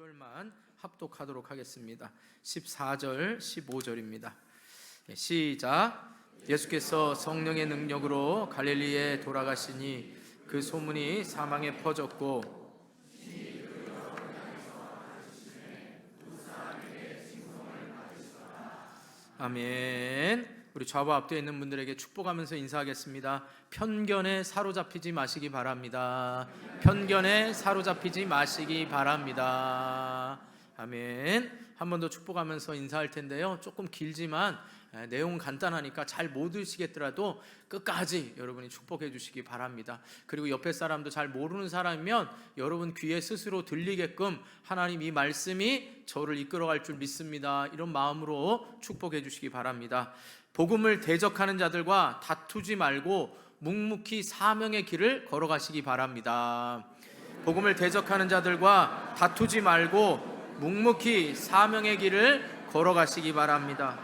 5절만 합독하도록 하겠습니다. 14절, 15절입니다. 시작. 예수께서 성령의 능력으로 갈릴리에 돌아가시니 그 소문이 사방에 퍼졌고 아멘. 우리 좌우 앞뒤에 있는 분들에게 축복하면서 인사하겠습니다. 편견에 사로잡히지 마시기 바랍니다. 편견에 사로잡히지 마시기 바랍니다. 아멘. 한 번 더 축복하면서 인사할 텐데요, 조금 길지만 내용은 간단하니까 잘 못 들으시겠더라도 끝까지 여러분이 축복해 주시기 바랍니다. 그리고 옆에 사람도 잘 모르는 사람이면 여러분 귀에 스스로 들리게끔 하나님 이 말씀이 저를 이끌어갈 줄 믿습니다, 이런 마음으로 축복해 주시기 바랍니다. 복음을 대적하는 자들과 다투지 말고 묵묵히 사명의 길을 걸어가시기 바랍니다. 복음을 대적하는 자들과 다투지 말고 묵묵히 사명의 길을 걸어가시기 바랍니다.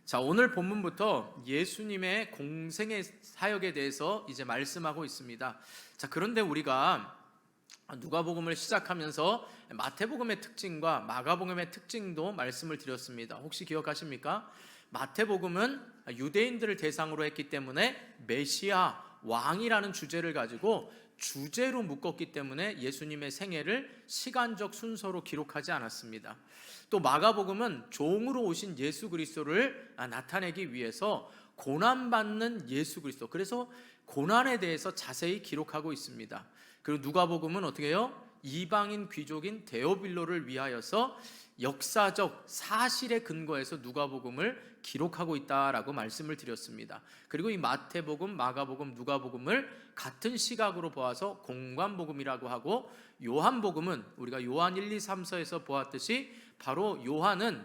자, 오늘 본문부터 예수님의 공생의 사역에 대해서 이제 말씀하고 있습니다. 자, 그런데 우리가 누가복음을 시작하면서 마태복음의 특징과 마가복음의 특징도 말씀을 드렸습니다. 혹시 기억하십니까? 마태복음은 유대인들을 대상으로 했기 때문에 메시아, 왕이라는 주제를 가지고 주제로 묶었기 때문에 예수님의 생애를 시간적 순서로 기록하지 않았습니다. 또 마가복음은 종으로 오신 예수 그리스도를 나타내기 위해서 고난받는 예수 그리스도, 그래서 고난에 대해서 자세히 기록하고 있습니다. 그리고 누가복음은 어떻게 해요? 이방인 귀족인 데오빌로를 위하여서 역사적 사실에 근거해서 누가복음을 기록하고 있다라고 말씀을 드렸습니다. 그리고 이 마태복음, 마가복음, 누가복음을 같은 시각으로 보아서 공관복음이라고 하고, 요한복음은 우리가 요한 1, 2, 3서에서 보았듯이 바로 요한은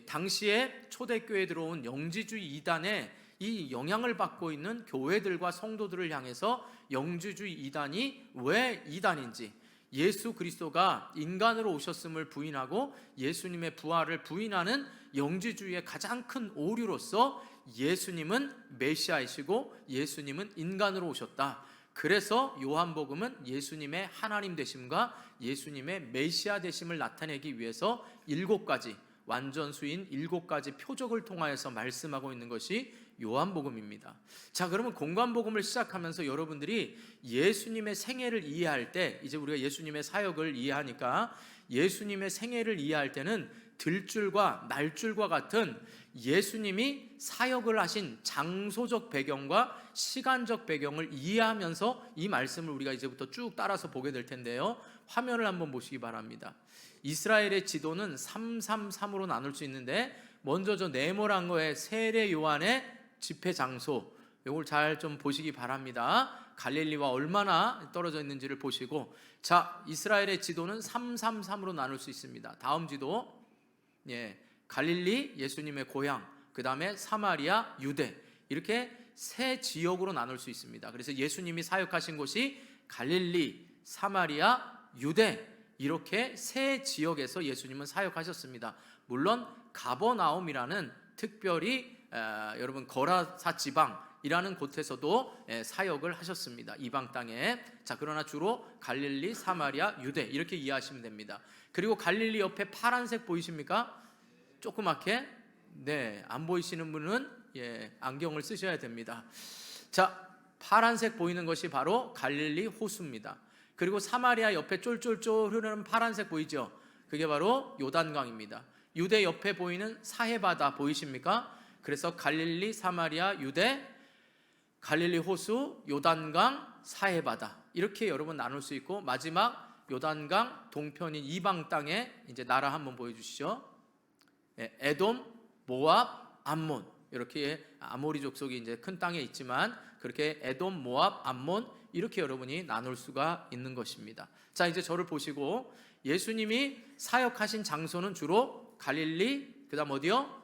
당시에 초대교회에 들어온 영지주의 이단의 이 영향을 받고 있는 교회들과 성도들을 향해서 영지주의 이단이 왜 이단인지, 예수 그리스도가 인간으로 오셨음을 부인하고 예수님의 부활을 부인하는 영지주의의 가장 큰 오류로서 예수님은 메시아이시고 예수님은 인간으로 오셨다. 그래서 요한복음은 예수님의 하나님 되심과 예수님의 메시아 되심을 나타내기 위해서 7가지 완전수인 7가지 표적을 통하여서 말씀하고 있는 것이 요한복음입니다. 자, 그러면 공관복음을 시작하면서 여러분들이 예수님의 생애를 이해할 때, 이제 우리가 예수님의 사역을 이해하니까 예수님의 생애를 이해할 때는 들줄과 날줄과 같은 예수님이 사역을 하신 장소적 배경과 시간적 배경을 이해하면서 이 말씀을 우리가 이제부터 쭉 따라서 보게 될 텐데요, 화면을 한번 보시기 바랍니다. 이스라엘의 지도는 333으로 나눌 수 있는데, 먼저 저 네모난 거에 세례 요한의 집회 장소, 이걸 잘 좀 보시기 바랍니다. 갈릴리와 얼마나 떨어져 있는지를 보시고, 자, 이스라엘의 지도는 333으로 나눌 수 있습니다. 다음 지도, 갈릴리, 예수님의 고향, 그 다음에 사마리아, 유대, 이렇게 세 지역으로 나눌 수 있습니다. 그래서 예수님이 사역하신 곳이 갈릴리, 사마리아, 유대, 이렇게 세 지역에서 예수님은 사역하셨습니다. 물론 가버나움이라는 특별히 여러분 거라사 지방이라는 곳에서도 사역을 하셨습니다, 이방 땅에. 자, 그러나 주로 갈릴리, 사마리아, 유대, 이렇게 이해하시면 됩니다. 그리고 갈릴리 옆에 파란색 보이십니까? 조그맣게. 네, 안 보이시는 분은 안경을 쓰셔야 됩니다. 자, 파란색 보이는 것이 바로 갈릴리 호수입니다. 그리고 사마리아 옆에 쫄쫄쫄 흐르는 파란색 보이죠? 그게 바로 요단강입니다. 유대 옆에 보이는 사해바다 보이십니까? 그래서 갈릴리, 사마리아, 유대, 갈릴리 호수, 요단강, 사해바다, 이렇게 여러분 나눌 수 있고, 마지막 요단강 동편인 이방 땅에 이제 나라 한번 보여주시죠. 에돔, 모압, 암몬, 이렇게 아모리 족속이 이제 큰 땅에 있지만 그렇게 에돔, 모압, 암몬, 이렇게 여러분이 나눌 수가 있는 것입니다. 자, 이제 저를 보시고, 예수님이 사역하신 장소는 주로 갈릴리, 그 다음 어디요?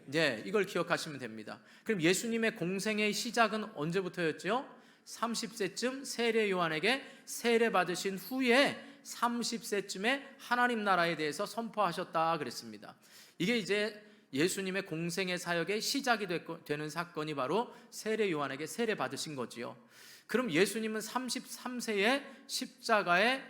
네, 이걸 기억하시면 됩니다. 그럼 예수님의 공생의 시작은 언제부터였죠? 30세쯤 세례 요한에게 세례 받으신 후에 30세쯤에 하나님 나라에 대해서 선포하셨다 그랬습니다. 이게 이제 예수님의 공생의 사역의 시작이 되는 사건이 바로 세례 요한에게 세례 받으신 거지요. 그럼 예수님은 33세에 십자가에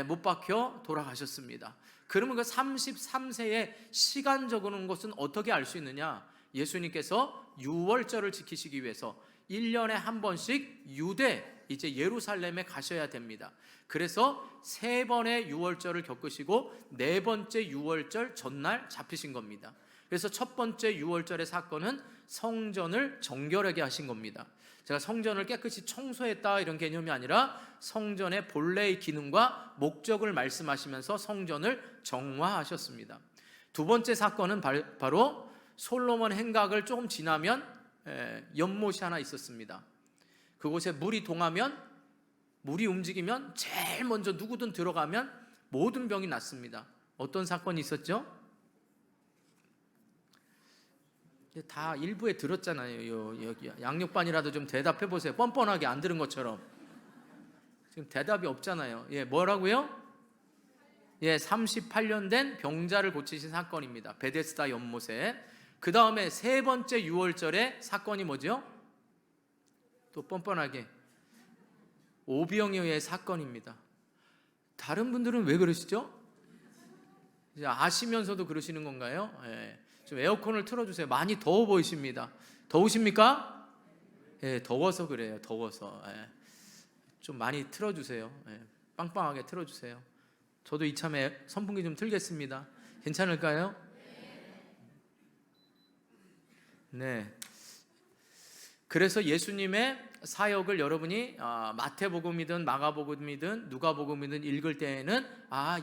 못 박혀 돌아가셨습니다. 그러면 그 33세의 시간적으로는 것은 어떻게 알 수 있느냐? 예수님께서 유월절을 지키시기 위해서 1년에 한 번씩 유대, 이제 예루살렘에 가셔야 됩니다. 그래서 3번의 유월절을 겪으시고 4번째 유월절 전날 잡히신 겁니다. 그래서 첫 번째 유월절의 사건은 성전을 정결하게 하신 겁니다. 제가 성전을 깨끗이 청소했다 이런 개념이 아니라 성전의 본래의 기능과 목적을 말씀하시면서 성전을 정화하셨습니다. 두 번째 사건은 바로 솔로몬 행각을 조금 지나면 연못이 하나 있었습니다. 그곳에 물이 동하면, 물이 움직이면 제일 먼저 누구든 들어가면 모든 병이 낫습니다. 어떤 사건이 있었죠? 다 일부에 들었잖아요. 여기 양육반이라도 좀 대답해 보세요. 뻔뻔하게 안 들은 것처럼. 지금 대답이 없잖아요. 뭐라고요? 38년 된 병자를 고치신 사건입니다. 베데스다 연못에. 그 다음에 3번째 유월절의 사건이 뭐죠? 또 뻔뻔하게 오병이어의 사건입니다. 다른 분들은 왜 그러시죠? 아시면서도 그러시는 건가요? 좀 에어컨을 틀어주세요. 많이 더워 보이십니다. 더우십니까? 더워서 그래요. 더워서. 좀 많이 틀어주세요. 빵빵하게 틀어주세요. 저도 이참에 선풍기 좀 틀겠습니다. 괜찮을까요? 네. 그래서 예수님의 사역을 여러분이 마태복음이든 마가복음이든 누가복음이든 읽을 때에는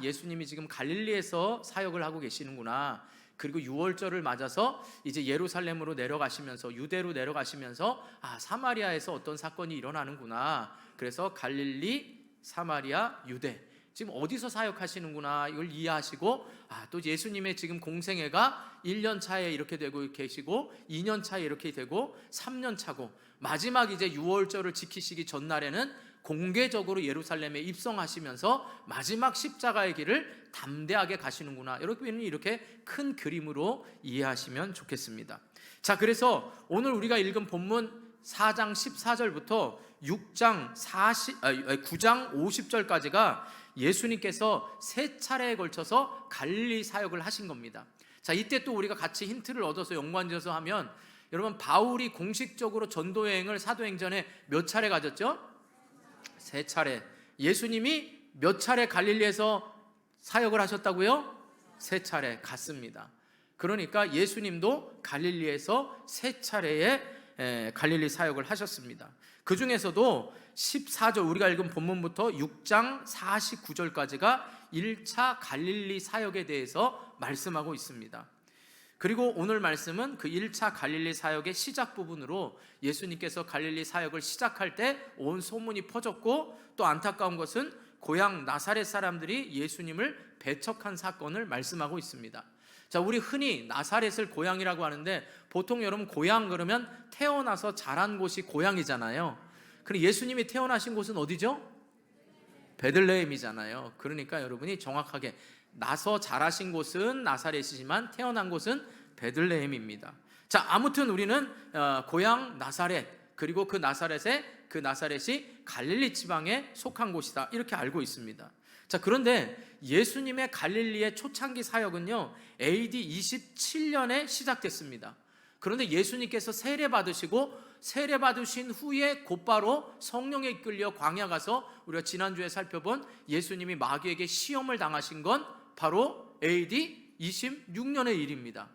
예수님이 지금 갈릴리에서 사역을 하고 계시는구나. 그리고 유월절을 맞아서 이제 예루살렘으로 내려가시면서, 유대로 내려가시면서 사마리아에서 어떤 사건이 일어나는구나. 그래서 갈릴리, 사마리아, 유대, 지금 어디서 사역하시는구나 이걸 이해하시고 또 예수님의 지금 공생애가 1년 차에 이렇게 되고 계시고 2년 차에 이렇게 되고 3년 차고 마지막 이제 유월절을 지키시기 전날에는 공개적으로 예루살렘에 입성하시면서 마지막 십자가의 길을 담대하게 가시는구나. 여러분은 이렇게 큰 그림으로 이해하시면 좋겠습니다. 자, 그래서 오늘 우리가 읽은 본문 4장 14절부터 9장 50절까지가 예수님께서 3차례에 걸쳐서 갈릴리 사역을 하신 겁니다. 자, 이때 또 우리가 같이 힌트를 얻어서 연관지어서 하면, 여러분 바울이 공식적으로 전도 여행을 사도행전에 몇 차례 가졌죠? 3차례. 예수님이 몇 차례 갈릴리에서 사역을 하셨다고요? 3차례 갔습니다. 그러니까 예수님도 갈릴리에서 3차례의 갈릴리 사역을 하셨습니다. 그 중에서도 14절 우리가 읽은 본문부터 6장 49절까지가 1차 갈릴리 사역에 대해서 말씀하고 있습니다. 그리고 오늘 말씀은 그 1차 갈릴리 사역의 시작 부분으로 예수님께서 갈릴리 사역을 시작할 때 온 소문이 퍼졌고, 또 안타까운 것은 고향 나사렛 사람들이 예수님을 배척한 사건을 말씀하고 있습니다. 자, 우리 흔히 나사렛을 고향이라고 하는데, 보통 여러분 고향 그러면 태어나서 자란 곳이 고향이잖아요. 그럼 예수님이 태어나신 곳은 어디죠? 베들레헴이잖아요. 그러니까 여러분이 정확하게 나서 자라신 곳은 나사렛이지만 태어난 곳은 베들레헴입니다. 자, 아무튼 우리는 고향 나사렛, 그리고 그 나사렛이 갈릴리 지방에 속한 곳이다, 이렇게 알고 있습니다. 자, 그런데 예수님의 갈릴리의 초창기 사역은요 AD 27년에 시작됐습니다. 그런데 예수님께서 세례 받으신 후에 곧바로 성령에 이끌려 광야 가서 우리가 지난주에 살펴본 예수님이 마귀에게 시험을 당하신 건 바로 AD 26년의 일입니다.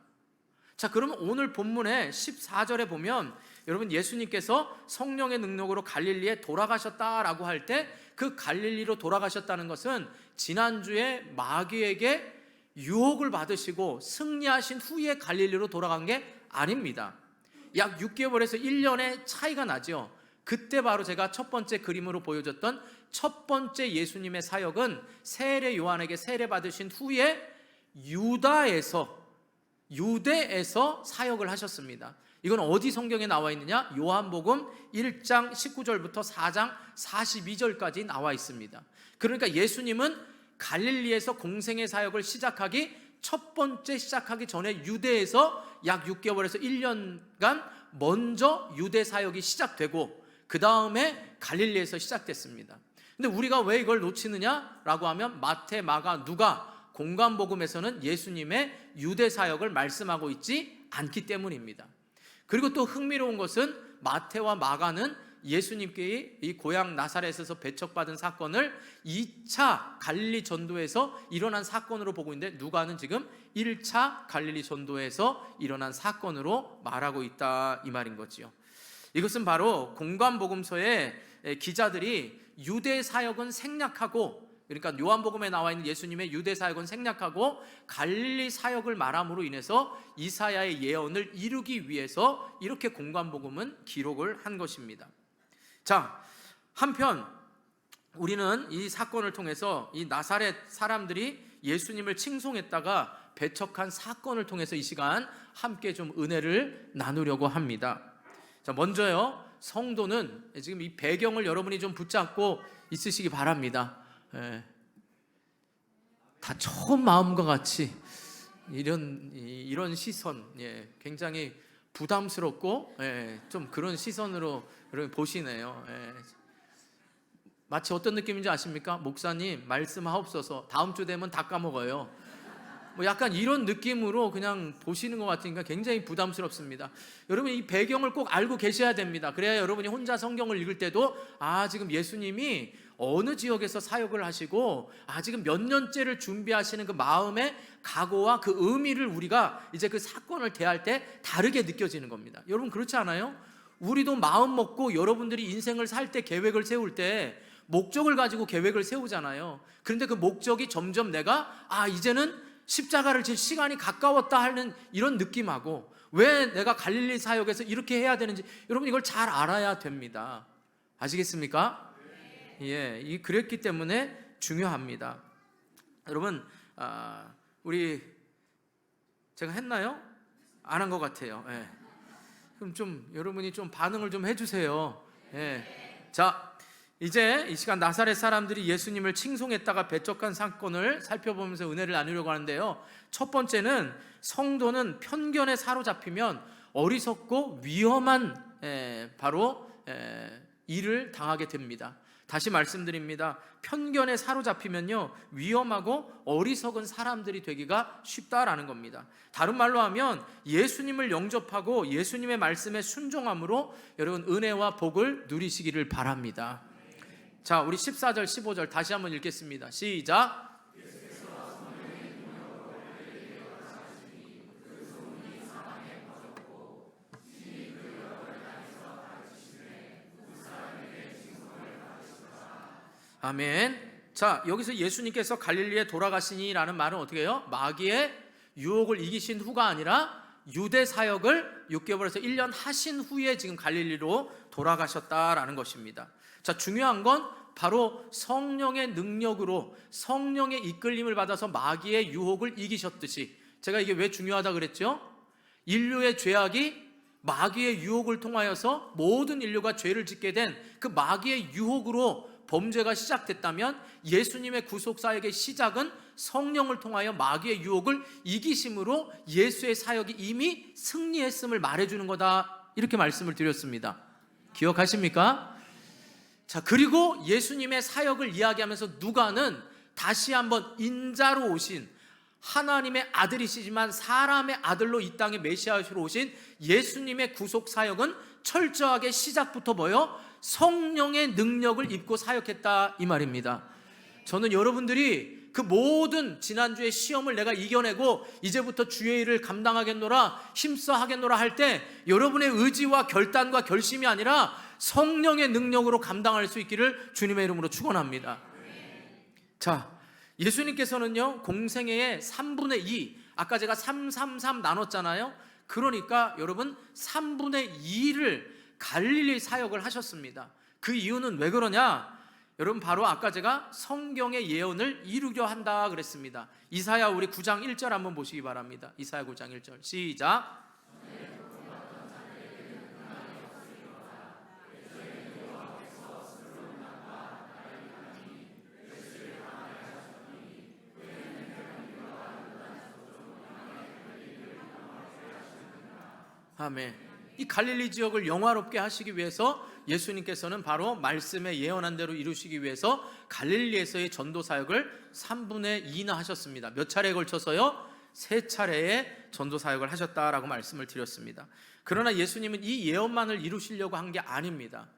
자, 그러면 오늘 본문의 14절에 보면 여러분 예수님께서 성령의 능력으로 갈릴리에 돌아가셨다라고 할 때 그 갈릴리로 돌아가셨다는 것은 지난주에 마귀에게 유혹을 받으시고 승리하신 후에 갈릴리로 돌아간 게 아닙니다. 약 6개월에서 1년의 차이가 나죠. 그때 바로 제가 첫 번째 그림으로 보여줬던 첫 번째 예수님의 사역은 세례 요한에게 세례 받으신 후에 유대에서 사역을 하셨습니다. 이건 어디 성경에 나와 있느냐? 요한복음 1장 19절부터 4장 42절까지 나와 있습니다. 그러니까 예수님은 갈릴리에서 공생의 사역을 첫 번째 시작하기 전에 유대에서 약 6개월에서 1년간 먼저 유대 사역이 시작되고, 그 다음에 갈릴리에서 시작됐습니다. 근데 우리가 왜 이걸 놓치느냐라고 하면 마태, 마가, 누가 공관복음에서는 예수님의 유대 사역을 말씀하고 있지 않기 때문입니다. 그리고 또 흥미로운 것은 마태와 마가는 예수님께 이 고향 나사렛에서 배척받은 사건을 2차 갈릴리 전도에서 일어난 사건으로 보고 있는데, 누가는 지금 1차 갈릴리 전도에서 일어난 사건으로 말하고 있다, 이 말인 거지요. 이것은 바로 공관복음서의 기자들이 유대 사역은 생략하고, 그러니까 요한복음에 나와 있는 예수님의 유대 사역은 생략하고 갈릴리 사역을 말함으로 인해서 이사야의 예언을 이루기 위해서 이렇게 공관복음은 기록을 한 것입니다. 자, 한편 우리는 이 사건을 통해서 이 나사렛 사람들이 예수님을 칭송했다가 배척한 사건을 통해서 이 시간 함께 좀 은혜를 나누려고 합니다. 자, 먼저요, 성도는 지금 이 배경을 여러분이 좀 붙잡고 있으시기 바랍니다. 다 처음 마음과 같이 이런 시선, 굉장히 부담스럽고 좀 그런 시선으로 여러분 보시네요. 마치 어떤 느낌인지 아십니까? 목사님 말씀하옵소서, 다음 주 되면 다 까먹어요. 뭐 약간 이런 느낌으로 그냥 보시는 것 같으니까 굉장히 부담스럽습니다. 여러분, 이 배경을 꼭 알고 계셔야 됩니다. 그래야 여러분이 혼자 성경을 읽을 때도 지금 예수님이 어느 지역에서 사역을 하시고 지금 몇 년째를 준비하시는 그 마음의 각오와 그 의미를 우리가 이제 그 사건을 대할 때 다르게 느껴지는 겁니다. 여러분, 그렇지 않아요? 우리도 마음 먹고 여러분들이 인생을 살 때 계획을 세울 때 목적을 가지고 계획을 세우잖아요. 그런데 그 목적이 점점 내가 이제는 십자가를 질 시간이 가까웠다 하는 이런 느낌하고, 왜 내가 갈릴리 사역에서 이렇게 해야 되는지 여러분 이걸 잘 알아야 됩니다. 아시겠습니까? 그랬기 때문에 중요합니다. 여러분, 우리 제가 했나요? 안 한 것 같아요. 그럼 좀 여러분이 좀 반응을 좀 해주세요. 자, 이제 이 시간 나사렛 사람들이 예수님을 칭송했다가 배척한 사건을 살펴보면서 은혜를 나누려고 하는데요, 첫 번째는 성도는 편견에 사로잡히면 어리석고 위험한 바로 일을 당하게 됩니다. 다시 말씀드립니다. 편견에 사로잡히면요, 위험하고 어리석은 사람들이 되기가 쉽다라는 겁니다. 다른 말로 하면 예수님을 영접하고 예수님의 말씀에 순종함으로 여러분 은혜와 복을 누리시기를 바랍니다. 자, 우리 14절 15절 다시 한번 읽겠습니다. 시작. 아멘. 자, 여기서 예수님께서 갈릴리에 돌아가시니라는 말은 어떻게 해요? 마귀의 유혹을 이기신 후가 아니라 유대 사역을 6개월에서 1년 하신 후에 지금 갈릴리로 돌아가셨다라는 것입니다. 자, 중요한 건 바로 성령의 능력으로 성령의 이끌림을 받아서 마귀의 유혹을 이기셨듯이, 제가 이게 왜 중요하다 그랬죠? 인류의 죄악이 마귀의 유혹을 통하여서 모든 인류가 죄를 짓게 된 그 마귀의 유혹으로 범죄가 시작됐다면, 예수님의 구속사역의 시작은 성령을 통하여 마귀의 유혹을 이기심으로 예수의 사역이 이미 승리했음을 말해주는 거다, 이렇게 말씀을 드렸습니다. 기억하십니까? 자, 그리고 예수님의 사역을 이야기하면서 누가는 다시 한번 인자로 오신 하나님의 아들이시지만 사람의 아들로 이 땅에 메시아로 오신 예수님의 구속사역은 철저하게 시작부터 뭐요? 성령의 능력을 입고 사역했다, 이 말입니다. 저는 여러분들이 그 모든 지난주의 시험을 내가 이겨내고 이제부터 주의 일을 감당하겠노라, 힘써 하겠노라 할 때 여러분의 의지와 결단과 결심이 아니라 성령의 능력으로 감당할 수 있기를 주님의 이름으로 축원합니다. 자, 예수님께서는요, 공생애의 3분의 2, 아까 제가 333 나눴잖아요. 그러니까 여러분 3분의 2를 갈릴리 사역을 하셨습니다. 그 이유는 왜 그러냐? 여러분, 바로 아까 제가 성경의 예언을 이루려 한다 그랬습니다. 이사야 우리 9장 1절 한번 보시기 바랍니다. 이사야 9장 1절 시작. 아멘. 이 갈릴리 지역을 영화롭게 하시기 위해서 예수님께서는 바로 말씀에 예언한 대로 이루시기 위해서 갈릴리에서의 전도 사역을 3분의 2나 하셨습니다. 몇 차례에 걸쳐서요? 3차례의 전도 사역을 하셨다라고 말씀을 드렸습니다. 그러나 예수님은 이 예언만을 이루시려고 한 게 아닙니다.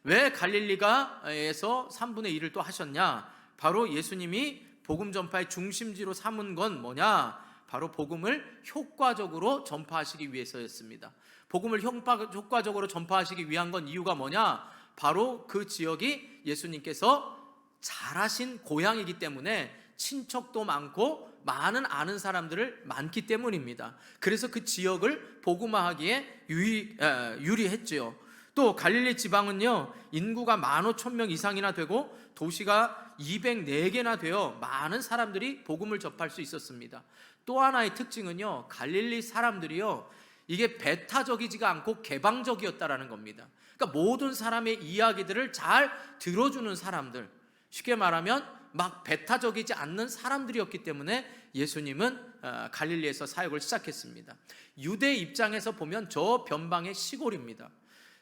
왜 갈릴리가에서 3분의 2를 또 하셨냐? 바로 예수님이 복음 전파의 중심지로 삼은 건 뭐냐? 바로 복음을 효과적으로 전파하시기 위해서였습니다. 복음을 효과적으로 전파하시기 위한 건 이유가 뭐냐? 바로 그 지역이 예수님께서 잘하신 고향이기 때문에 친척도 많고 많은 아는 사람들을 많기 때문입니다. 그래서 그 지역을 복음화하기에 유리했지요. 또 갈릴리 지방은요, 인구가 15,000명 이상이나 되고 도시가 204개나 되어 많은 사람들이 복음을 접할 수 있었습니다. 또 하나의 특징은요, 갈릴리 사람들이요, 이게 배타적이지가 않고 개방적이었다라는 겁니다. 그러니까 모든 사람의 이야기들을 잘 들어주는 사람들, 쉽게 말하면 막 배타적이지 않는 사람들이었기 때문에 예수님은 갈릴리에서 사역을 시작했습니다. 유대 입장에서 보면 저 변방의 시골입니다.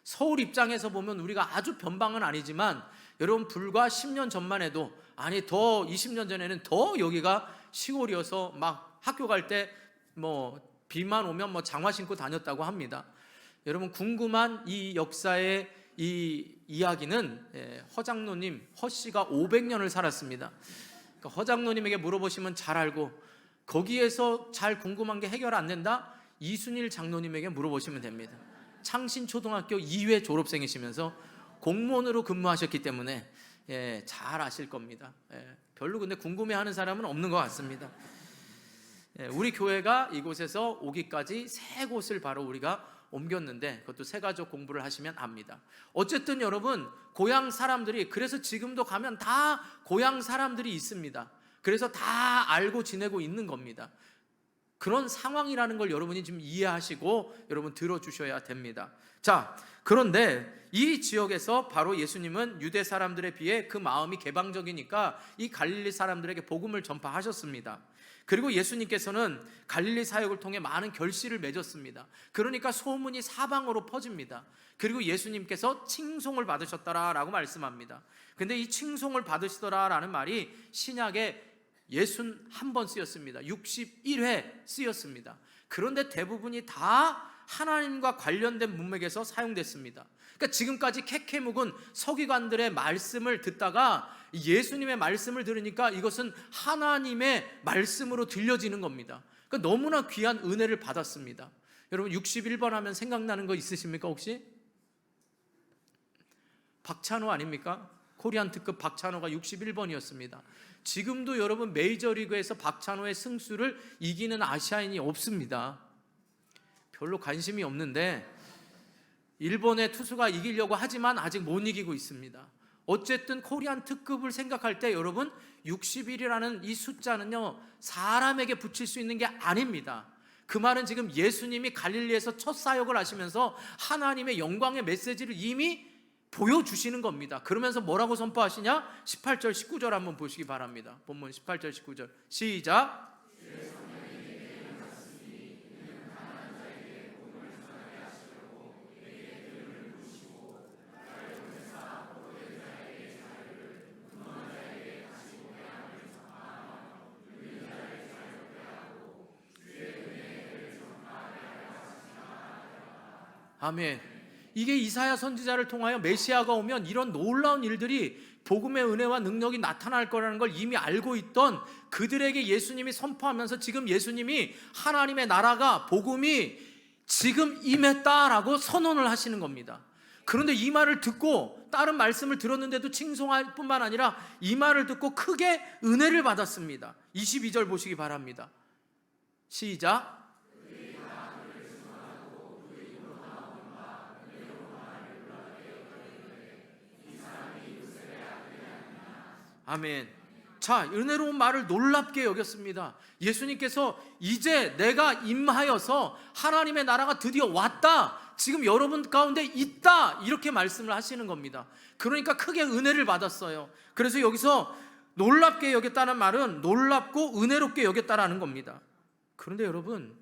서울 입장에서 보면 우리가 아주 변방은 아니지만 여러분 불과 10년 전만 해도, 아니 더 20년 전에는 더 여기가 시골이어서 막 학교 갈 때 뭐 비만 오면 뭐 장화 신고 다녔다고 합니다. 여러분 궁금한 이 역사의 이 이야기는 허장로님, 허씨가 500년을 살았습니다. 그러니까 허장로님에게 물어보시면 잘 알고, 거기에서 잘 궁금한 게 해결 안 된다? 이순일 장로님에게 물어보시면 됩니다. 창신초등학교 2회 졸업생이시면서 공무원으로 근무하셨기 때문에 잘 아실 겁니다. 별로 근데 궁금해하는 사람은 없는 것 같습니다. 우리 교회가 이곳에서 오기까지 3곳을 바로 우리가 옮겼는데, 그것도 새가족 공부를 하시면 압니다. 어쨌든 여러분 고향 사람들이, 그래서 지금도 가면 다 고향 사람들이 있습니다. 그래서 다 알고 지내고 있는 겁니다. 그런 상황이라는 걸 여러분이 지금 이해하시고 여러분 들어주셔야 됩니다. 자, 그런데 이 지역에서 바로 예수님은 유대 사람들에 비해 그 마음이 개방적이니까 이 갈릴리 사람들에게 복음을 전파하셨습니다. 그리고 예수님께서는 갈릴리 사역을 통해 많은 결실을 맺었습니다. 그러니까 소문이 사방으로 퍼집니다. 그리고 예수님께서 칭송을 받으셨더라라고 말씀합니다. 근데 이 칭송을 받으시더라라는 말이 신약에 61번 쓰였습니다. 61회 쓰였습니다. 그런데 대부분이 다 하나님과 관련된 문맥에서 사용됐습니다. 그러니까 지금까지 캐캐묵은 서기관들의 말씀을 듣다가 예수님의 말씀을 들으니까 이것은 하나님의 말씀으로 들려지는 겁니다. 그러니까 너무나 귀한 은혜를 받았습니다. 여러분 61번 하면 생각나는 거 있으십니까 혹시? 박찬호 아닙니까? 코리안 특급 박찬호가 61번이었습니다. 지금도 여러분 메이저리그에서 박찬호의 승수를 이기는 아시아인이 없습니다. 별로 관심이 없는데 일본의 투수가 이기려고 하지만 아직 못 이기고 있습니다. 어쨌든 코리안 특급을 생각할 때 여러분 60일이라는 이 숫자는요, 사람에게 붙일 수 있는 게 아닙니다. 그 말은 지금 예수님이 갈릴리에서 첫 사역을 하시면서 하나님의 영광의 메시지를 이미 보여주시는 겁니다. 그러면서 뭐라고 선포하시냐? 18절 19절 한번 보시기 바랍니다. 본문 18절 19절 시작. 아멘. 이게 이사야 선지자를 통하여 메시아가 오면 이런 놀라운 일들이, 복음의 은혜와 능력이 나타날 거라는 걸 이미 알고 있던 그들에게 예수님이 선포하면서 지금 예수님이 하나님의 나라가, 복음이 지금 임했다라고 선언을 하시는 겁니다. 그런데 이 말을 듣고 다른 말씀을 들었는데도 칭송할 뿐만 아니라 이 말을 듣고 크게 은혜를 받았습니다. 22절 보시기 바랍니다. 시작. 아멘. 자, 은혜로운 말을 놀랍게 여겼습니다. 예수님께서 이제 내가 임하여서 하나님의 나라가 드디어 왔다, 지금 여러분 가운데 있다, 이렇게 말씀을 하시는 겁니다. 그러니까 크게 은혜를 받았어요. 그래서 여기서 놀랍게 여겼다는 말은 놀랍고 은혜롭게 여겼다라는 겁니다. 그런데 여러분,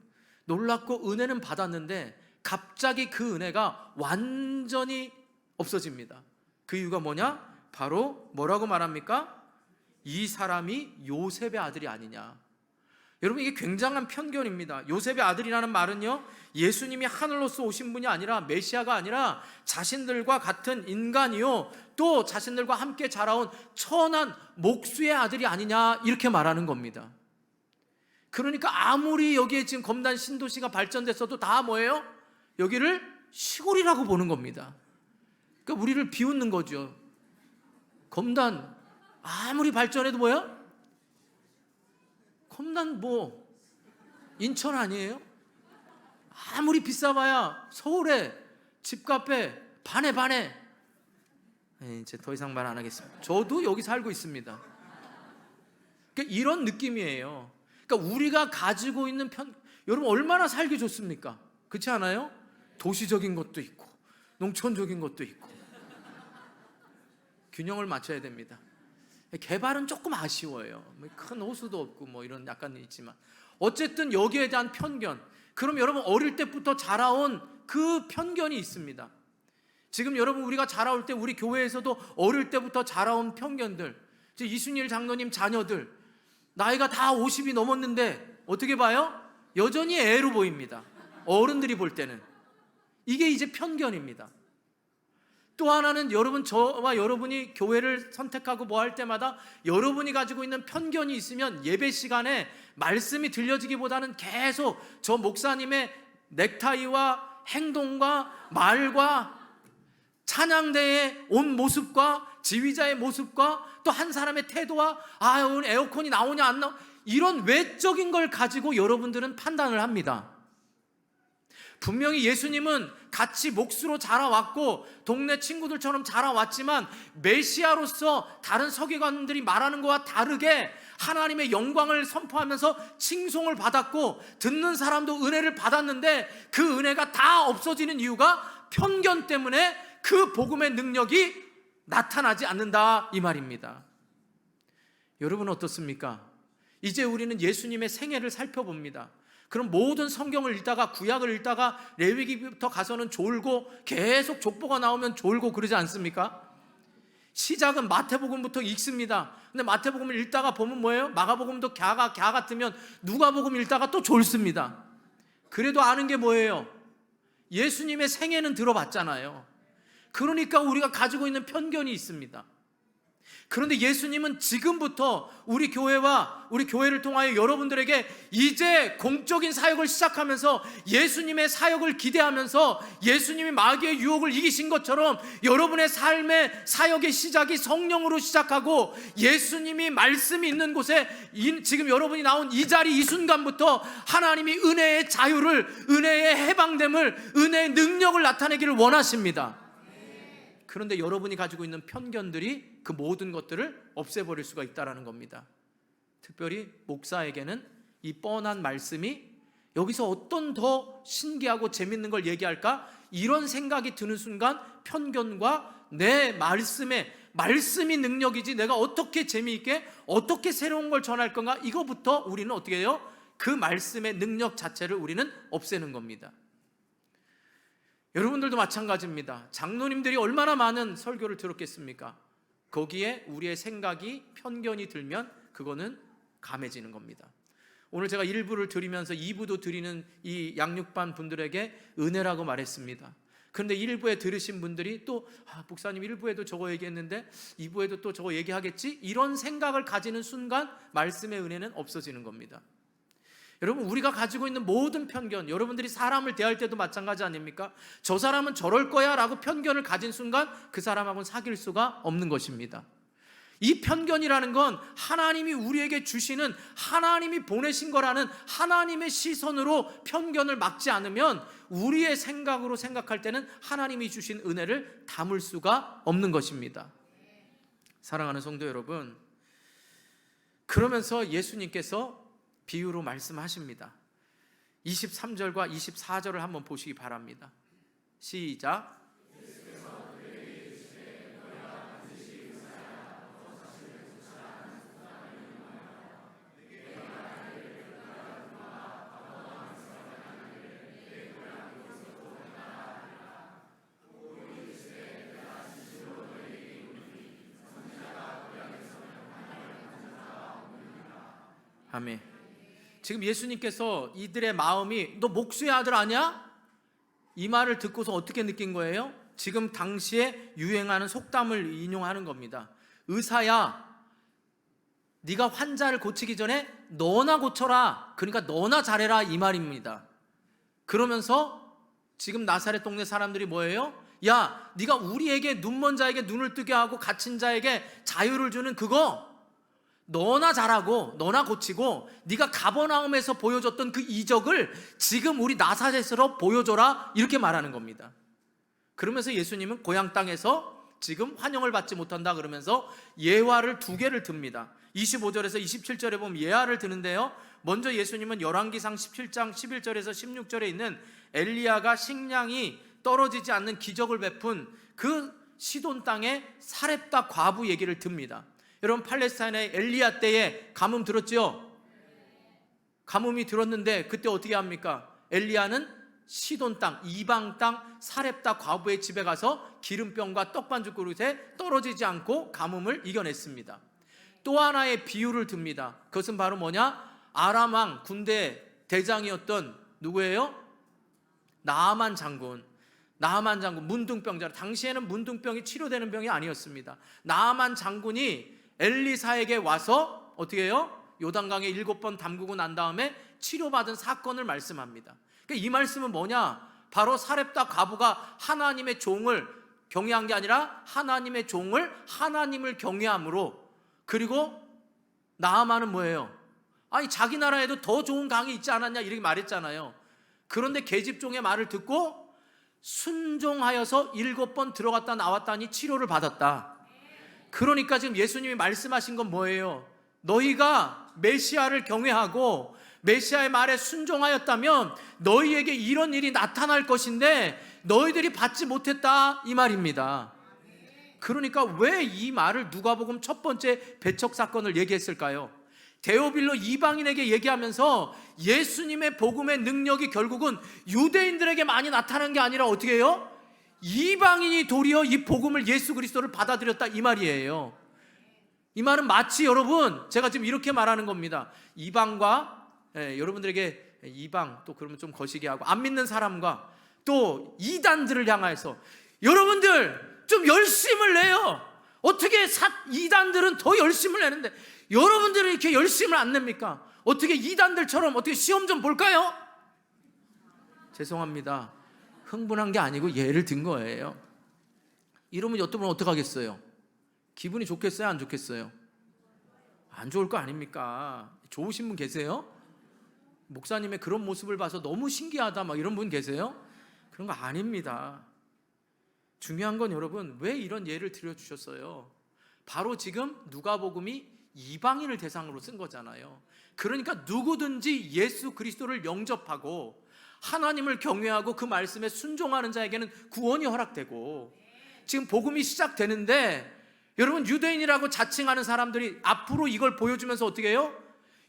놀랍고 은혜는 받았는데 갑자기 그 은혜가 완전히 없어집니다. 그 이유가 뭐냐? 바로 뭐라고 말합니까? 이 사람이 요셉의 아들이 아니냐. 여러분, 이게 굉장한 편견입니다. 요셉의 아들이라는 말은요, 예수님이 하늘로서 오신 분이 아니라, 메시아가 아니라 자신들과 같은 인간이요, 또 자신들과 함께 자라온 천한 목수의 아들이 아니냐, 이렇게 말하는 겁니다. 그러니까 아무리 여기에 지금 검단 신도시가 발전됐어도 다 뭐예요? 여기를 시골이라고 보는 겁니다. 그러니까 우리를 비웃는 거죠. 검단 아무리 발전해도 뭐야? 검단 뭐 인천 아니에요? 아무리 비싸봐야 서울에 집값에 반에. 이제 더 이상 말 안 하겠습니다. 저도 여기 살고 있습니다. 그러니까 이런 느낌이에요. 그러니까 우리가 가지고 있는 여러분 얼마나 살기 좋습니까? 그렇지 않아요? 도시적인 것도 있고 농촌적인 것도 있고 균형을 맞춰야 됩니다. 개발은 조금 아쉬워요. 큰 호수도 없고 뭐 이런 약간 있지만 어쨌든 여기에 대한 편견, 그럼 여러분 어릴 때부터 자라온 그 편견이 있습니다. 지금 여러분 우리가 자라올 때 우리 교회에서도 어릴 때부터 자라온 편견들, 이순일 장로님 자녀들 나이가 다 50이 넘었는데 어떻게 봐요? 여전히 애로 보입니다. 어른들이 볼 때는. 이게 이제 편견입니다. 또 하나는 여러분, 저와 여러분이 교회를 선택하고 뭐 할 때마다 여러분이 가지고 있는 편견이 있으면 예배 시간에 말씀이 들려지기보다는 계속 저 목사님의 넥타이와 행동과 말과 찬양대의 온 모습과 지휘자의 모습과 또 한 사람의 태도와 오늘 에어컨이 나오냐 안 나오냐 이런 외적인 걸 가지고 여러분들은 판단을 합니다. 분명히 예수님은 같이 목수로 자라왔고 동네 친구들처럼 자라왔지만 메시아로서 다른 서기관들이 말하는 것과 다르게 하나님의 영광을 선포하면서 칭송을 받았고 듣는 사람도 은혜를 받았는데 그 은혜가 다 없어지는 이유가 편견 때문에 그 복음의 능력이 나타나지 않는다 이 말입니다. 여러분은 어떻습니까? 이제 우리는 예수님의 생애를 살펴봅니다. 그럼 모든 성경을 읽다가 구약을 읽다가 레위기부터 가서는 졸고 계속 족보가 나오면 졸고 그러지 않습니까? 시작은 마태복음부터 읽습니다. 근데 마태복음을 읽다가 보면 뭐예요? 마가복음도 갸 같으면 누가복음 읽다가 또 졸습니다. 그래도 아는 게 뭐예요? 예수님의 생애는 들어봤잖아요. 그러니까 우리가 가지고 있는 편견이 있습니다. 그런데 예수님은 지금부터 우리 교회와 우리 교회를 통하여 여러분들에게 이제 공적인 사역을 시작하면서 예수님의 사역을 기대하면서 예수님이 마귀의 유혹을 이기신 것처럼 여러분의 삶의 사역의 시작이 성령으로 시작하고 예수님이 말씀이 있는 곳에 지금 여러분이 나온 이 자리 이 순간부터 하나님이 은혜의 자유를, 은혜의 해방됨을, 은혜의 능력을 나타내기를 원하십니다. 그런데 여러분이 가지고 있는 편견들이 그 모든 것들을 없애버릴 수가 있다는 겁니다. 특별히 목사에게는 이 뻔한 말씀이 여기서 어떤 더 신기하고 재밌는 걸 얘기할까? 이런 생각이 드는 순간 편견과 내 말씀이 능력이지 내가 어떻게 재미있게 어떻게 새로운 걸 전할 건가? 이거부터 우리는 어떻게 해요? 그 말씀의 능력 자체를 우리는 없애는 겁니다. 여러분들도 마찬가지입니다. 장로님들이 얼마나 많은 설교를 들었겠습니까? 거기에 우리의 생각이 편견이 들면 그거는 감해지는 겁니다. 오늘 제가 1부를 드리면서 2부도 드리는 이 양육반 분들에게 은혜라고 말했습니다. 그런데 1부에 들으신 분들이 또 목사님 1부에도 저거 얘기했는데 2부에도 또 저거 얘기하겠지? 이런 생각을 가지는 순간 말씀의 은혜는 없어지는 겁니다. 여러분, 우리가 가지고 있는 모든 편견, 여러분들이 사람을 대할 때도 마찬가지 아닙니까? 저 사람은 저럴 거야 라고 편견을 가진 순간 그 사람하고는 사귈 수가 없는 것입니다. 이 편견이라는 건 하나님이 우리에게 주시는, 하나님이 보내신 거라는 하나님의 시선으로 편견을 막지 않으면 우리의 생각으로 생각할 때는 하나님이 주신 은혜를 담을 수가 없는 것입니다. 사랑하는 성도 여러분, 그러면서 예수님께서 비유로 말씀하십니다. 23절과 24절을 한번 보시기 바랍니다. 시작. 아멘. 지금 예수님께서 이들의 마음이 너 목수의 아들 아니야? 이 말을 듣고서 어떻게 느낀 거예요? 지금 당시에 유행하는 속담을 인용하는 겁니다. 의사야, 네가 환자를 고치기 전에 너나 고쳐라. 그러니까 너나 잘해라, 이 말입니다. 그러면서 지금 나사렛 동네 사람들이 뭐예요? 야, 네가 우리에게 눈먼 자에게 눈을 뜨게 하고 갇힌 자에게 자유를 주는 그거 너나 잘하고 너나 고치고 네가 가버나움에서 보여줬던 그 이적을 지금 우리 나사렛으로 보여줘라, 이렇게 말하는 겁니다. 그러면서 예수님은 고향 땅에서 지금 환영을 받지 못한다 그러면서 예화를 2개를 듭니다. 25절에서 27절에 보면 예화를 드는데요, 먼저 예수님은 열왕기상 17장 11절에서 16절에 있는 엘리야가 식량이 떨어지지 않는 기적을 베푼 그 시돈 땅의 사렙다 과부 얘기를 듭니다. 여러분, 팔레스타인의 엘리야 때에 가뭄 들었죠? 가뭄이 들었는데 그때 어떻게 합니까? 엘리야는 시돈 땅, 이방 땅 사렙다 과부의 집에 가서 기름병과 떡반죽 그릇에 떨어지지 않고 가뭄을 이겨냈습니다. 또 하나의 비유를 듭니다. 그것은 바로 뭐냐? 아람 왕 군대 대장이었던 누구예요? 나아만 장군. 나아만 장군, 문둥병자. 당시에는 문둥병이 치료되는 병이 아니었습니다. 나아만 장군이 엘리사에게 와서 어떻게 해요? 요단강에 7번 담그고 난 다음에 치료받은 사건을 말씀합니다. 그러니까 이 말씀은 뭐냐? 바로 사렙다 과부가 하나님의 종을 경외한 게 아니라 하나님의 종을 하나님을 경외함으로, 그리고 나아만은 뭐예요? 아니, 자기 나라에도 더 좋은 강이 있지 않았냐, 이렇게 말했잖아요. 그런데 계집종의 말을 듣고 순종하여서 7번 들어갔다 나왔다니 치료를 받았다. 그러니까 지금 예수님이 말씀하신 건 뭐예요? 너희가 메시아를 경외하고 메시아의 말에 순종하였다면 너희에게 이런 일이 나타날 것인데 너희들이 받지 못했다, 이 말입니다. 그러니까 왜 이 말을 누가복음 첫 번째 배척 사건을 얘기했을까요? 데오빌로 이방인에게 얘기하면서 예수님의 복음의 능력이 결국은 유대인들에게 많이 나타난 게 아니라 어떻게 해요? 이방인이 도리어 이 복음을, 예수 그리스도를 받아들였다, 이 말이에요. 이 말은 마치 여러분, 제가 지금 이렇게 말하는 겁니다. 이방과 여러분들에게 이방, 또 그러면 좀 거시기 하고 안 믿는 사람과 또 이단들을 향해서 여러분들 좀 열심을 내요. 어떻게 이단들은 더 열심을 내는데 여러분들은 이렇게 열심을 안 냅니까? 어떻게 이단들처럼 어떻게 시험 좀 볼까요? 죄송합니다. 흥분한 게 아니고 예를 든 거예요. 이러면 여러분 어떡하겠어요? 기분이 좋겠어요? 안 좋겠어요? 안 좋을 거 아닙니까? 좋으신 분 계세요? 목사님의 그런 모습을 봐서 너무 신기하다 막 이런 분 계세요? 그런 거 아닙니다. 중요한 건 여러분, 왜 이런 예를 들어주셨어요? 바로 지금 누가복음이 이방인을 대상으로 쓴 거잖아요. 그러니까 누구든지 예수 그리스도를 영접하고 하나님을 경외하고 그 말씀에 순종하는 자에게는 구원이 허락되고, 지금 복음이 시작되는데 여러분, 유대인이라고 자칭하는 사람들이 앞으로 이걸 보여주면서 어떻게 해요?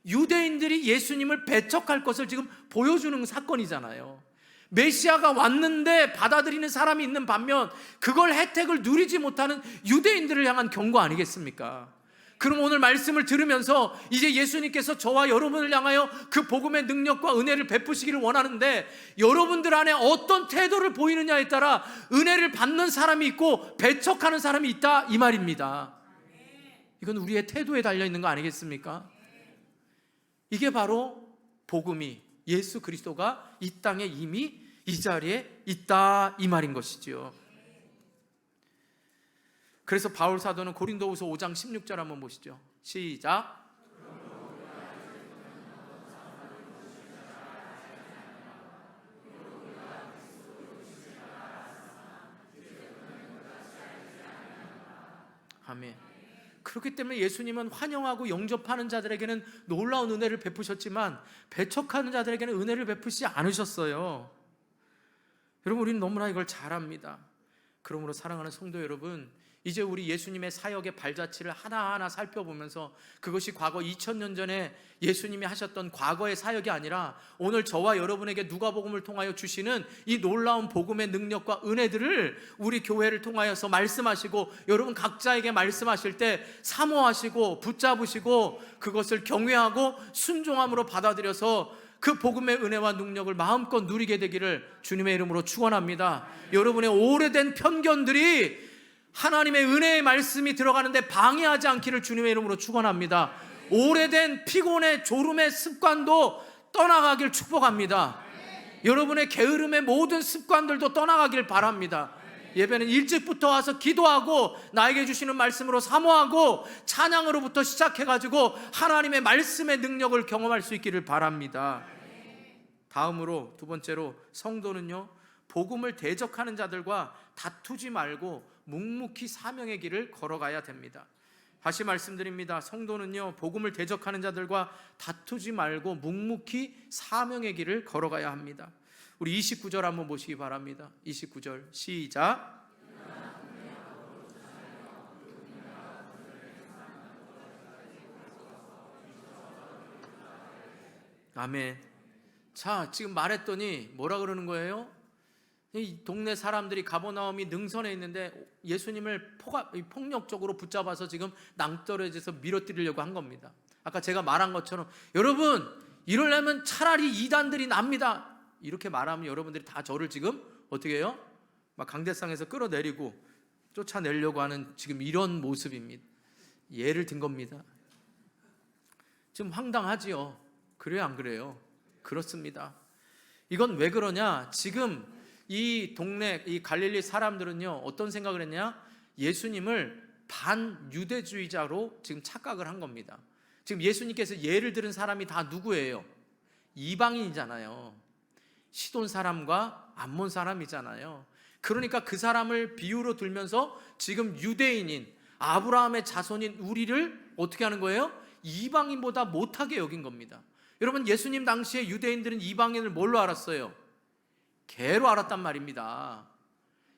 유대인들이 예수님을 배척할 것을 지금 보여주는 사건이잖아요. 메시아가 왔는데 받아들이는 사람이 있는 반면 그걸 혜택을 누리지 못하는 유대인들을 향한 경고 아니겠습니까? 그럼 오늘 말씀을 들으면서 이제 예수님께서 저와 여러분을 향하여 그 복음의 능력과 은혜를 베푸시기를 원하는데 여러분들 안에 어떤 태도를 보이느냐에 따라 은혜를 받는 사람이 있고 배척하는 사람이 있다, 이 말입니다. 이건 우리의 태도에 달려있는 거 아니겠습니까? 이게 바로 복음이, 예수 그리스도가 이 땅에 이미 이 자리에 있다, 이 말인 것이죠. 그래서 바울 사도는 고린도후서 5장 16절 한번 보시죠. 시작. 아멘. 그렇기 때문에 예수님은 환영하고 영접하는 자들에게는 놀라운 은혜를 베푸셨지만 배척하는 자들에게는 은혜를 베푸시지 않으셨어요. 여러분, 우리는 너무나 이걸 잘 압니다. 그러므로 사랑하는 성도 여러분, 이제 우리 예수님의 사역의 발자취를 하나하나 살펴보면서 그것이 과거 2000년 전에 예수님이 하셨던 과거의 사역이 아니라 오늘 저와 여러분에게 누가복음을 통하여 주시는 이 놀라운 복음의 능력과 은혜들을 우리 교회를 통하여서 말씀하시고 여러분 각자에게 말씀하실 때 사모하시고 붙잡으시고 그것을 경외하고 순종함으로 받아들여서 그 복음의 은혜와 능력을 마음껏 누리게 되기를 주님의 이름으로 축원합니다. 여러분의 오래된 편견들이 하나님의 은혜의 말씀이 들어가는데 방해하지 않기를 주님의 이름으로 축원합니다. 오래된 피곤의 졸음의 습관도 떠나가길 축복합니다. 여러분의 게으름의 모든 습관들도 떠나가길 바랍니다. 예배는 일찍부터 와서 기도하고 나에게 주시는 말씀으로 사모하고 찬양으로부터 시작해가지고 하나님의 말씀의 능력을 경험할 수 있기를 바랍니다. 다음으로 두 번째로 성도는요, 복음을 대적하는 자들과 다투지 말고 묵묵히 사명의 길을 걸어가야 됩니다. 다시 말씀드립니다. 성도는요, 복음을 대적하는 자들과 다투지 말고 묵묵히 사명의 길을 걸어가야 합니다. 우리 29절 한번 보시기 바랍니다. 29절 시작. 아멘. 자, 지금 말했더니 뭐라 그러는 거예요? 이 동네 사람들이 가버나움이 능선에 있는데 예수님을 폭력적으로 붙잡아서 지금 낭떠러지에서 밀어뜨리려고 한 겁니다. 아까 제가 말한 것처럼 여러분 이러려면 차라리 이단들이 납니다. 이렇게 말하면 여러분들이 다 저를 지금 어떻게 해요? 막 강대상에서 끌어내리고 쫓아내려고 하는 지금 이런 모습입니다. 예를 든 겁니다. 지금 황당하지요? 그래요, 안 그래요? 그렇습니다. 이건 왜 그러냐? 지금 이 동네 이 갈릴리 사람들은요 어떤 생각을 했냐? 예수님을 반유대주의자로 지금 착각을 한 겁니다. 지금 예수님께서 예를 들은 사람이 다 누구예요? 이방인이잖아요. 시돈 사람과 암몬 사람이잖아요. 그러니까 그 사람을 비유로 들면서 지금 유대인인 아브라함의 자손인 우리를 어떻게 하는 거예요? 이방인보다 못하게 여긴 겁니다. 여러분 예수님 당시에 유대인들은 이방인을 뭘로 알았어요? 개로 알았단 말입니다.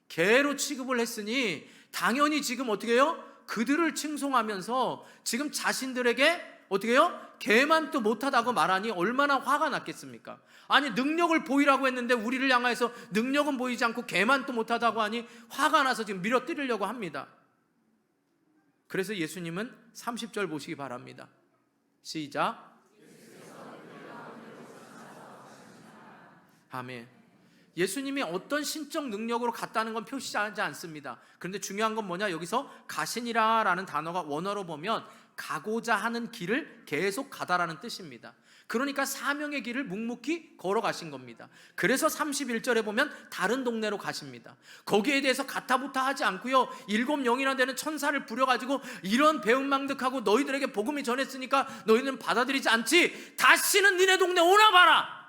개로 취급을 했으니 당연히 지금 어떻게 해요? 그들을 칭송하면서 지금 자신들에게 어떻게 해요? 개만도 못하다고 말하니 얼마나 화가 났겠습니까? 아니 능력을 보이라고 했는데 우리를 향해서 능력은 보이지 않고 개만도 못하다고 하니 화가 나서 지금 밀어뜨리려고 합니다. 그래서 예수님은 30절 보시기 바랍니다. 시작. 아멘. 예수님이 어떤 신적 능력으로 갔다는 건 표시하지 않습니다. 그런데 중요한 건 뭐냐? 여기서 가시니라 라는 단어가 원어로 보면 가고자 하는 길을 계속 가다라는 뜻입니다. 그러니까 사명의 길을 묵묵히 걸어가신 겁니다. 그래서 31절에 보면 다른 동네로 가십니다. 거기에 대해서 가타부타 하지 않고요 7명이나 되는 천사를 부려가지고 이런 배은망덕하고 너희들에게 복음이 전했으니까 너희는 받아들이지 않지? 다시는 니네 동네 오나 봐라!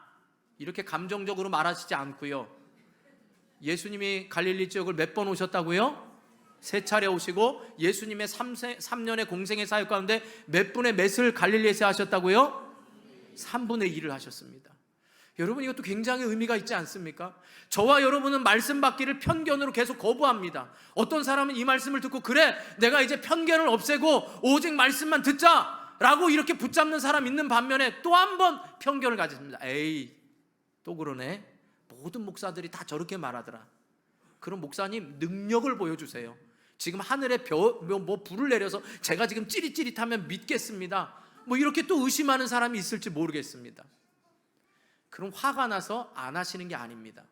이렇게 감정적으로 말하시지 않고요 예수님이 갈릴리 지역을 몇 번 오셨다고요? 3차례 오시고 예수님의 3년의 공생의 사역 가운데 몇 분의 몇을 갈릴리에서 하셨다고요? 3분의 1을 하셨습니다. 여러분 이것도 굉장히 의미가 있지 않습니까? 저와 여러분은 말씀 받기를 편견으로 계속 거부합니다. 어떤 사람은 이 말씀을 듣고 그래 내가 이제 편견을 없애고 오직 말씀만 듣자 라고 이렇게 붙잡는 사람 있는 반면에 또 한 번 편견을 가집니다. 에이 또 그러네. 모든 목사들이 다 저렇게 말하더라. 그럼 목사님 능력을 보여주세요. 지금 하늘에 불을 내려서 제가 지금 찌릿찌릿하면 믿겠습니다. 뭐 이렇게 또 의심하는 사람이 있을지 모르겠습니다. 그럼 화가 나서 안 하시는 게 아닙니다.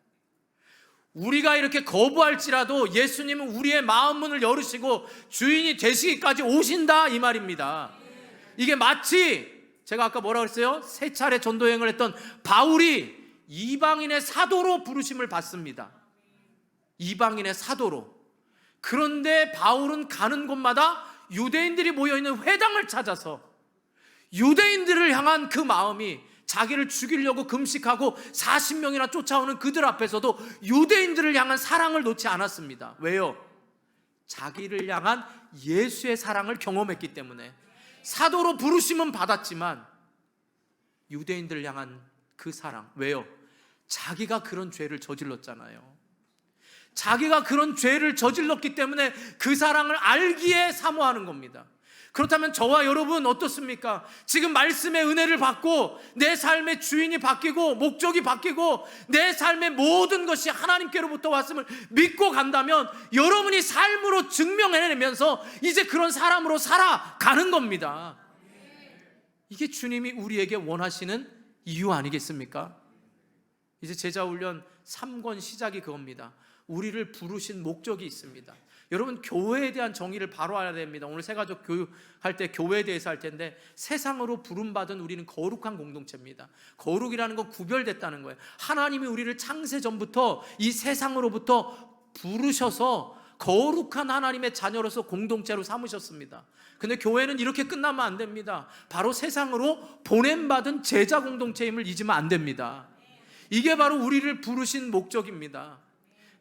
우리가 이렇게 거부할지라도 예수님은 우리의 마음 문을 열으시고 주인이 되시기까지 오신다 이 말입니다. 이게 마치 제가 아까 뭐라고 했어요? 3차례 전도 여행을 했던 바울이 이방인의 사도로 부르심을 받습니다. 이방인의 사도로. 그런데 바울은 가는 곳마다 유대인들이 모여있는 회당을 찾아서 유대인들을 향한 그 마음이 자기를 죽이려고 금식하고 40명이나 쫓아오는 그들 앞에서도 유대인들을 향한 사랑을 놓지 않았습니다. 왜요? 자기를 향한 예수의 사랑을 경험했기 때문에. 사도로 부르심은 받았지만 유대인들을 향한 그 사랑. 왜요? 자기가 그런 죄를 저질렀잖아요. 자기가 그런 죄를 저질렀기 때문에 그 사랑을 알기에 사모하는 겁니다. 그렇다면 저와 여러분 어떻습니까? 지금 말씀의 은혜를 받고 내 삶의 주인이 바뀌고 목적이 바뀌고 내 삶의 모든 것이 하나님께로부터 왔음을 믿고 간다면 여러분이 삶으로 증명해내면서 이제 그런 사람으로 살아가는 겁니다. 이게 주님이 우리에게 원하시는 이유 아니겠습니까? 이제 제자훈련 3권 시작이 그겁니다. 우리를 부르신 목적이 있습니다. 여러분, 교회에 대한 정의를 바로 알아야 됩니다. 오늘 새가족 교육할 때 교회에 대해서 할 텐데, 세상으로 부름받은 우리는 거룩한 공동체입니다. 거룩이라는 건 구별됐다는 거예요. 하나님이 우리를 창세 전부터 이 세상으로부터 부르셔서 거룩한 하나님의 자녀로서 공동체로 삼으셨습니다. 근데 교회는 이렇게 끝나면 안 됩니다. 바로 세상으로 보냄받은 제자 공동체임을 잊으면 안 됩니다. 이게 바로 우리를 부르신 목적입니다.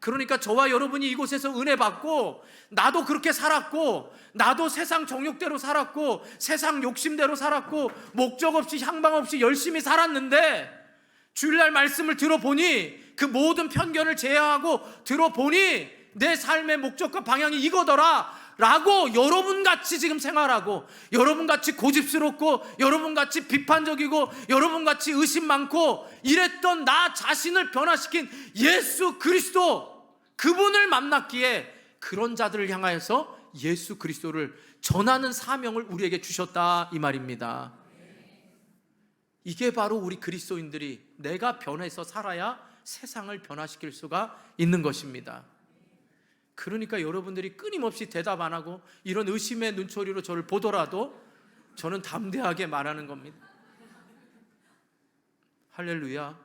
그러니까 저와 여러분이 이곳에서 은혜 받고 나도 그렇게 살았고 나도 세상 정욕대로 살았고 세상 욕심대로 살았고 목적 없이 향방 없이 열심히 살았는데 주일날 말씀을 들어보니 그 모든 편견을 제어하고 들어보니 내 삶의 목적과 방향이 이거더라 라고 여러분같이 지금 생활하고 여러분같이 고집스럽고 여러분같이 비판적이고 여러분같이 의심 많고 이랬던 나 자신을 변화시킨 예수 그리스도, 그분을 만났기에 그런 자들을 향하여서 예수 그리스도를 전하는 사명을 우리에게 주셨다 이 말입니다. 이게 바로 우리 그리스도인들이 내가 변해서 살아야 세상을 변화시킬 수가 있는 것입니다. 그러니까 여러분들이 끊임없이 대답 안 하고 이런 의심의 눈초리로 저를 보더라도 저는 담대하게 말하는 겁니다. 할렐루야.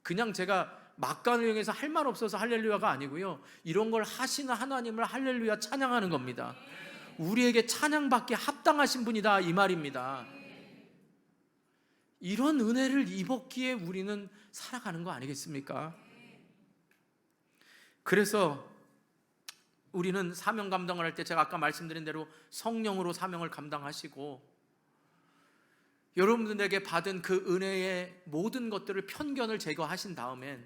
그냥 제가 막간을 이용해서 할 말 없어서 할렐루야가 아니고요, 이런 걸 하시는 하나님을 할렐루야 찬양하는 겁니다. 우리에게 찬양받기에 합당하신 분이다 이 말입니다. 이런 은혜를 입었기에 우리는 살아가는 거 아니겠습니까? 그래서 우리는 사명 감당을 할 때 제가 아까 말씀드린 대로 성령으로 사명을 감당하시고 여러분들에게 받은 그 은혜의 모든 것들을 편견을 제거하신 다음엔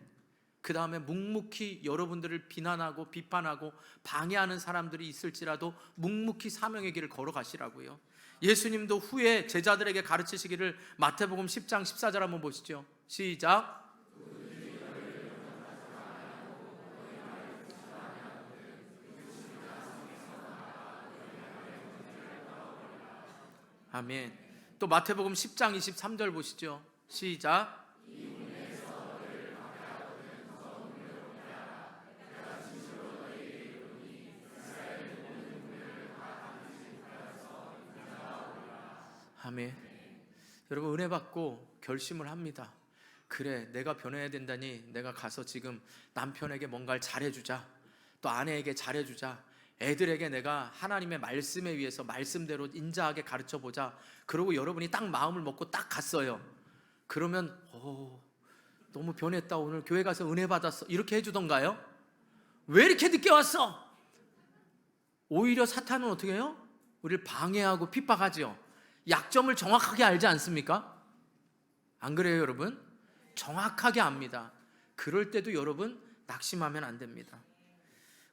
그 다음에 묵묵히 여러분들을 비난하고 비판하고 방해하는 사람들이 있을지라도 묵묵히 사명의 길을 걸어가시라고요. 예수님도 후에 제자들에게 가르치시기를 마태복음 10장 14절 한번 보시죠. 시작. 아멘. 또 마태복음 10장 23절 보시죠. 시작. 아멘. 여러분, 은혜 받고 결심을 합니다. 그래, 내가 변해야 된다니 내가 가서 지금 남편에게 뭔가를 잘해주자, 또 아내에게 잘해주자, 애들에게 내가 하나님의 말씀에 의해서 말씀대로 인자하게 가르쳐보자. 그러고 여러분이 딱 마음을 먹고 딱 갔어요. 그러면 너무 변했다, 오늘 교회 가서 은혜 받았어, 이렇게 해주던가요? 왜 이렇게 늦게 왔어? 오히려 사탄은 어떻게 해요? 우리를 방해하고 핍박하죠. 약점을 정확하게 알지 않습니까? 안 그래요 여러분? 정확하게 압니다. 그럴 때도 여러분 낙심하면 안 됩니다.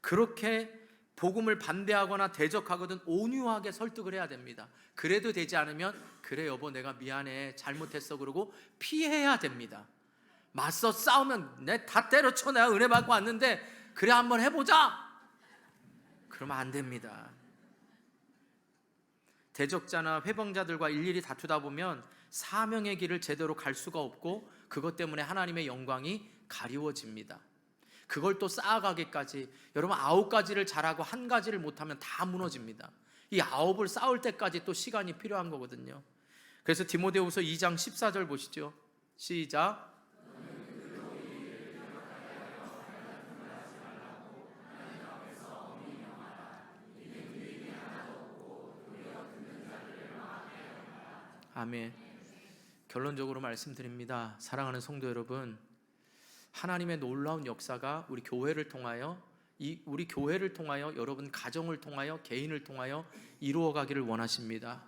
그렇게 복음을 반대하거나 대적하거든 온유하게 설득을 해야 됩니다. 그래도 되지 않으면 그래 여보 내가 미안해 잘못했어 그러고 피해야 됩니다. 맞서 싸우면 내 다 때려쳐, 내가 은혜 받고 왔는데 그래 한번 해보자, 그러면 안 됩니다. 대적자나 회방자들과 일일이 다투다 보면 사명의 길을 제대로 갈 수가 없고 그것 때문에 하나님의 영광이 가리워집니다. 그걸 또 쌓아가기까지 여러분 9가지를 잘하고 1가지를 못하면 다 무너집니다. 이 9을 쌓을 때까지 또 시간이 필요한 거거든요. 그래서 디모데후서 2장 14절 보시죠. 시작. 아멘. 결론적으로 말씀드립니다. 사랑하는 성도 여러분, 하나님의 놀라운 역사가 우리 교회를 통하여 우리 교회를 통하여 여러분 가정을 통하여 개인을 통하여 이루어가기를 원하십니다.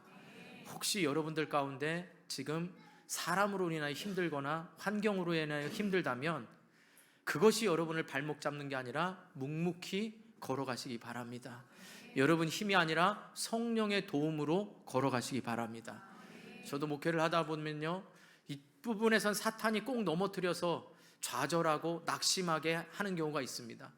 혹시 여러분들 가운데 지금 사람으로 인하여 힘들거나 환경으로 인하여 힘들다면 그것이 여러분을 발목 잡는 게 아니라 묵묵히 걸어가시기 바랍니다. 여러분 힘이 아니라 성령의 도움으로 걸어가시기 바랍니다. 저도 목회를 하다 보면요, 이 부분에선 사탄이 꼭 넘어뜨려서 좌절하고 낙심하게 하는 경우가 있습니다.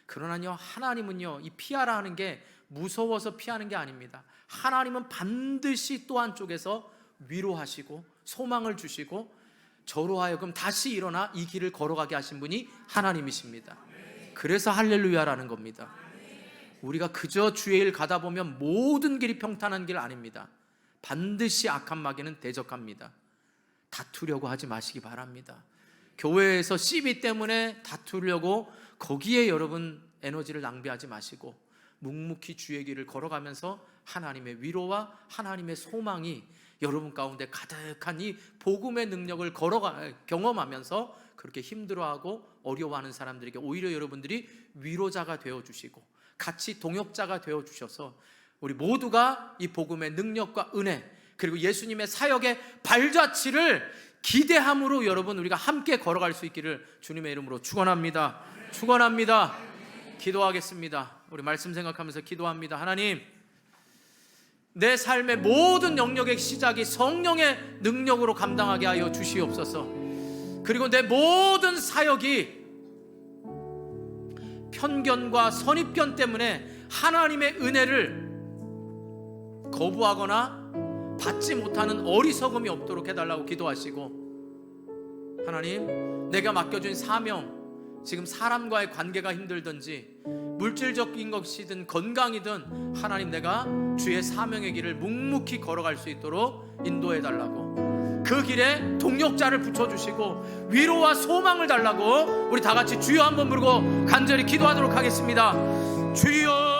그러나요, 하나님은요, 이 피하라 하는 게 무서워서 피하는 게 아닙니다. 하나님은 반드시 또 한쪽에서 위로하시고 소망을 주시고 저로 하여금 다시 일어나 이 길을 걸어가게 하신 분이 하나님이십니다. 그래서 할렐루야라는 겁니다. 우리가 그저 주의 일 가다 보면 모든 길이 평탄한 길 아닙니다. 반드시 악한 마귀는 대적합니다. 다투려고 하지 마시기 바랍니다. 교회에서 시비 때문에 다투려고 거기에 여러분 에너지를 낭비하지 마시고 묵묵히 주의 길을 걸어가면서 하나님의 위로와 하나님의 소망이 여러분 가운데 가득한 이 복음의 능력을 경험하면서 그렇게 힘들어하고 어려워하는 사람들에게 오히려 여러분들이 위로자가 되어주시고 같이 동역자가 되어주셔서 우리 모두가 이 복음의 능력과 은혜 그리고 예수님의 사역의 발자취를 기대함으로 여러분 우리가 함께 걸어갈 수 있기를 주님의 이름으로 축원합니다. 축원합니다. 기도하겠습니다. 우리 말씀 생각하면서 기도합니다. 하나님, 내 삶의 모든 영역의 시작이 성령의 능력으로 감당하게 하여 주시옵소서. 그리고 내 모든 사역이 편견과 선입견 때문에 하나님의 은혜를 거부하거나 받지 못하는 어리석음이 없도록 해달라고 기도하시고, 하나님, 내가 맡겨준 사명, 지금 사람과의 관계가 힘들든지 물질적인 것이든 건강이든 하나님, 내가 주의 사명의 길을 묵묵히 걸어갈 수 있도록 인도해달라고, 그 길에 동역자를 붙여주시고 위로와 소망을 달라고 우리 다 같이 주여 한번 부르고 간절히 기도하도록 하겠습니다. 주여.